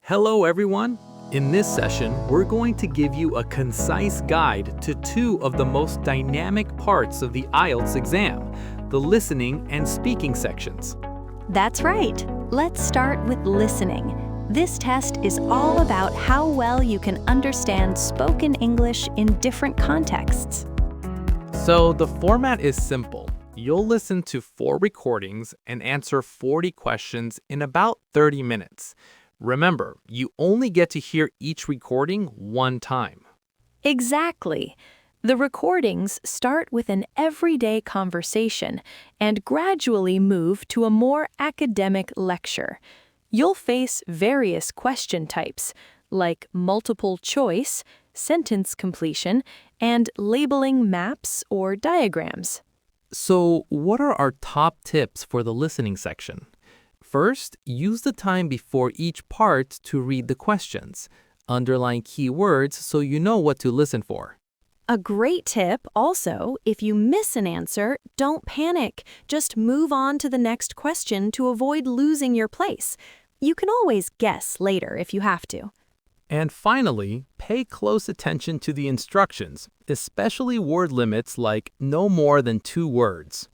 Hello everyone! In this session, we're going to give you a concise guide to two of the most dynamic parts of the IELTS exam, the listening and speaking sections. That's right. Let's start with listening. This test is all about how well you can understand spoken English in different contexts. So the format is simple. You'll listen to 4 recordings and answer 40 questions in about 30 minutes. Remember, you only get to hear each recording one time. Exactly. The recordings start with an everyday conversation and gradually move to a more academic lecture. You'll face various question types, like multiple choice, sentence completion, and labeling maps or diagrams. So what are our top tips for the listening section? First, use the time before each part to read the questions. Underline keywords so you know what to listen for. A great tip also, if you miss an answer, don't panic. Just move on to the next question to avoid losing your place. You can always guess later if you have to. And finally, pay close attention to the instructions, especially word limits like no more than 2 words.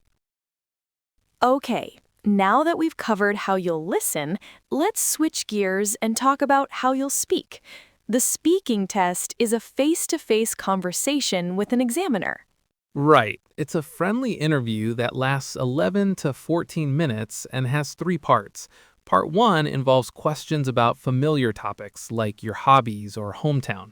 Okay, now that we've covered how you'll listen, let's switch gears and talk about how you'll speak. The speaking test is a face-to-face conversation with an examiner. Right. It's a friendly interview that lasts 11 to 14 minutes and has 3 parts. Part 1 involves questions about familiar topics like your hobbies or hometown.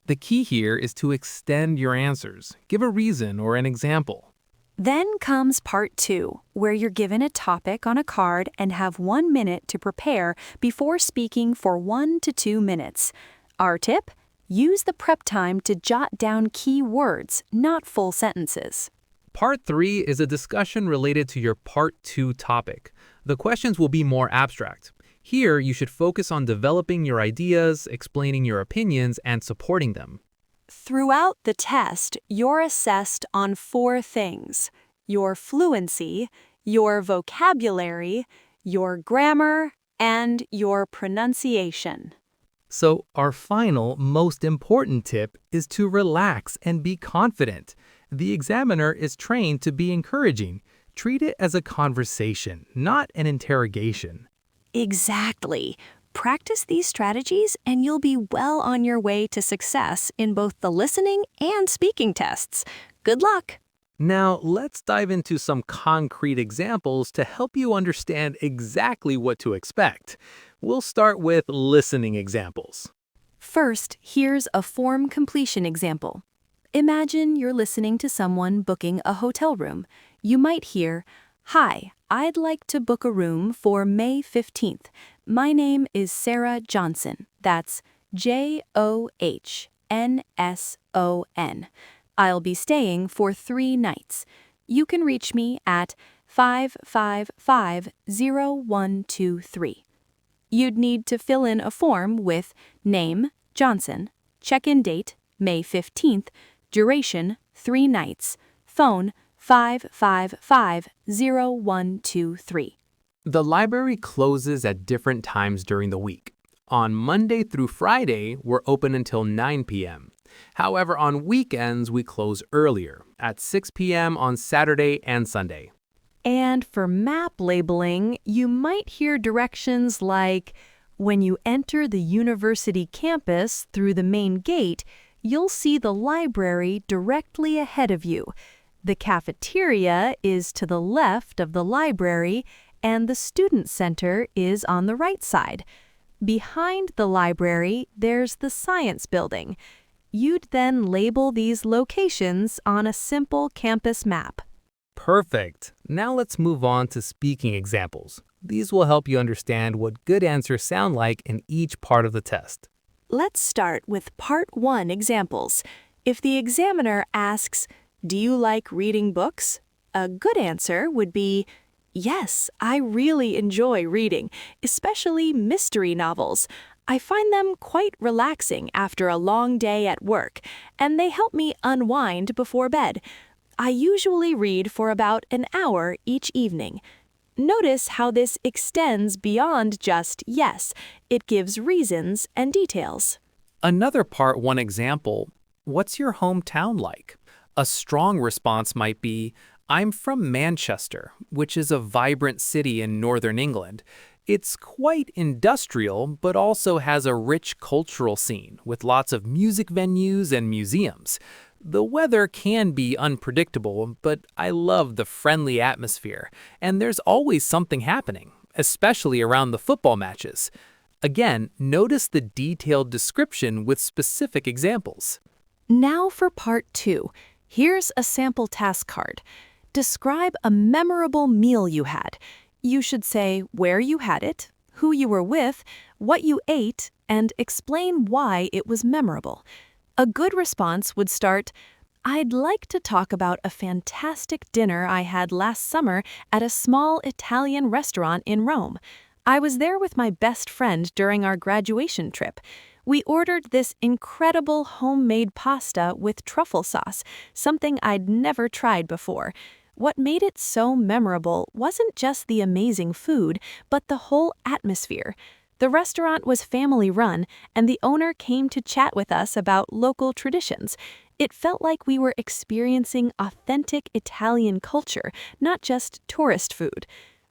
The key here is to extend your answers. Give a reason or an example. Then comes part 2, where you're given a topic on a card and have 1 minute to prepare before speaking for 1 to 2 minutes. Our tip? Use the prep time to jot down key words, not full sentences. Part 3 is a discussion related to your Part 2 topic. The questions will be more abstract. Here, you should focus on developing your ideas, explaining your opinions, and supporting them. Throughout the test, you're assessed on 4 things: your fluency, your vocabulary, your grammar, and your pronunciation. So our final, most important tip is to relax and be confident. The examiner is trained to be encouraging. Treat it as a conversation, not an interrogation. Exactly. Practice these strategies and you'll be well on your way to success in both the listening and speaking tests. Good luck! Now, let's dive into some concrete examples to help you understand exactly what to expect. We'll start with listening examples. First, here's a form completion example. Imagine you're listening to someone booking a hotel room. You might hear, "Hi, I'd like to book a room for May 15th. My name is Sarah Johnson. That's Johnsson. I'll be staying for 3 nights. You can reach me at 555-0123. You'd need to fill in a form with name, Johnson, check-in date, May 15th, duration, 3 nights, phone, 555-0123. The library closes at different times during the week. On Monday through Friday, we're open until 9 p.m. However, on weekends, we close earlier, at 6 p.m. on Saturday and Sunday. And for map labeling, you might hear directions like, when you enter the university campus through the main gate, you'll see the library directly ahead of you. The cafeteria is to the left of the library, and the student center is on the right side. Behind the library, there's the science building. You'd then label these locations on a simple campus map. Perfect. Now let's move on to speaking examples. These will help you understand what good answers sound like in each part of the test. Let's start with Part 1 examples. If the examiner asks, "Do you like reading books?" a good answer would be, "Yes, I really enjoy reading, especially mystery novels. I find them quite relaxing after a long day at work, and they help me unwind before bed. I usually read for about an hour each evening." Notice how this extends beyond just yes. It gives reasons and details. Another Part 1 example, what's your hometown like? A strong response might be, I'm from Manchester, which is a vibrant city in northern England. It's quite industrial, but also has a rich cultural scene with lots of music venues and museums. The weather can be unpredictable, but I love the friendly atmosphere, and there's always something happening, especially around the football matches. Again, notice the detailed description with specific examples. Now for part 2. Here's a sample task card. Describe a memorable meal you had. You should say where you had it, who you were with, what you ate, and explain why it was memorable. A good response would start, I'd like to talk about a fantastic dinner I had last summer at a small Italian restaurant in Rome. I was there with my best friend during our graduation trip. We ordered this incredible homemade pasta with truffle sauce, something I'd never tried before. What made it so memorable wasn't just the amazing food, but the whole atmosphere. The restaurant was family-run, and the owner came to chat with us about local traditions. It felt like we were experiencing authentic Italian culture, not just tourist food.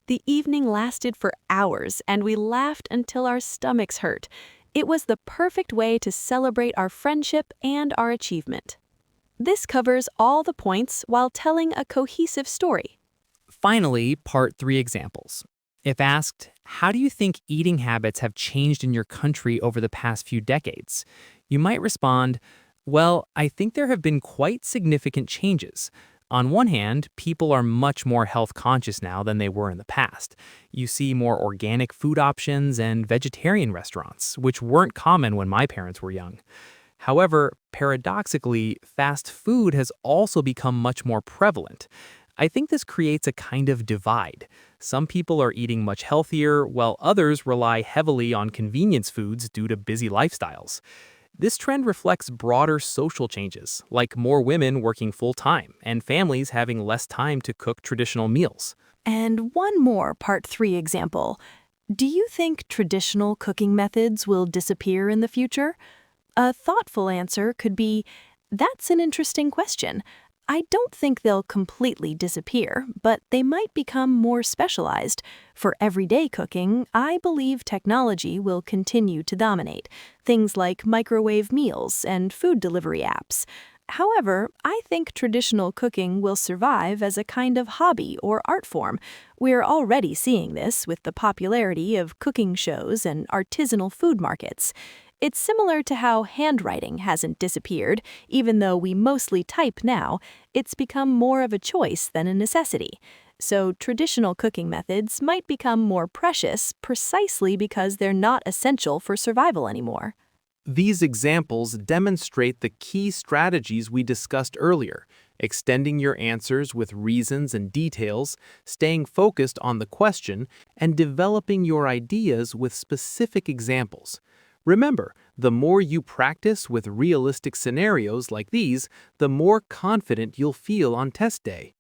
The evening lasted for hours, and we laughed until our stomachs hurt. It was the perfect way to celebrate our friendship and our achievement. This covers all the points while telling a cohesive story. Finally, Part 3 examples. If asked, how do you think eating habits have changed in your country over the past few decades? You might respond, well, I think there have been quite significant changes. On one hand, people are much more health conscious now than they were in the past. You see more organic food options and vegetarian restaurants, which weren't common when my parents were young. However, paradoxically, fast food has also become much more prevalent. I think this creates a kind of divide. Some people are eating much healthier, while others rely heavily on convenience foods due to busy lifestyles. This trend reflects broader social changes, like more women working full-time and families having less time to cook traditional meals. And one more part 3 example. Do you think traditional cooking methods will disappear in the future? A thoughtful answer could be, that's an interesting question. I don't think they'll completely disappear, but they might become more specialized. For everyday cooking, I believe technology will continue to dominate, things like microwave meals and food delivery apps. However, I think traditional cooking will survive as a kind of hobby or art form. We're already seeing this with the popularity of cooking shows and artisanal food markets. It's similar to how handwriting hasn't disappeared, even though we mostly type now. It's become more of a choice than a necessity. So traditional cooking methods might become more precious precisely because they're not essential for survival anymore. These examples demonstrate the key strategies we discussed earlier: extending your answers with reasons and details, staying focused on the question, and developing your ideas with specific examples. Remember, the more you practice with realistic scenarios like these, the more confident you'll feel on test day.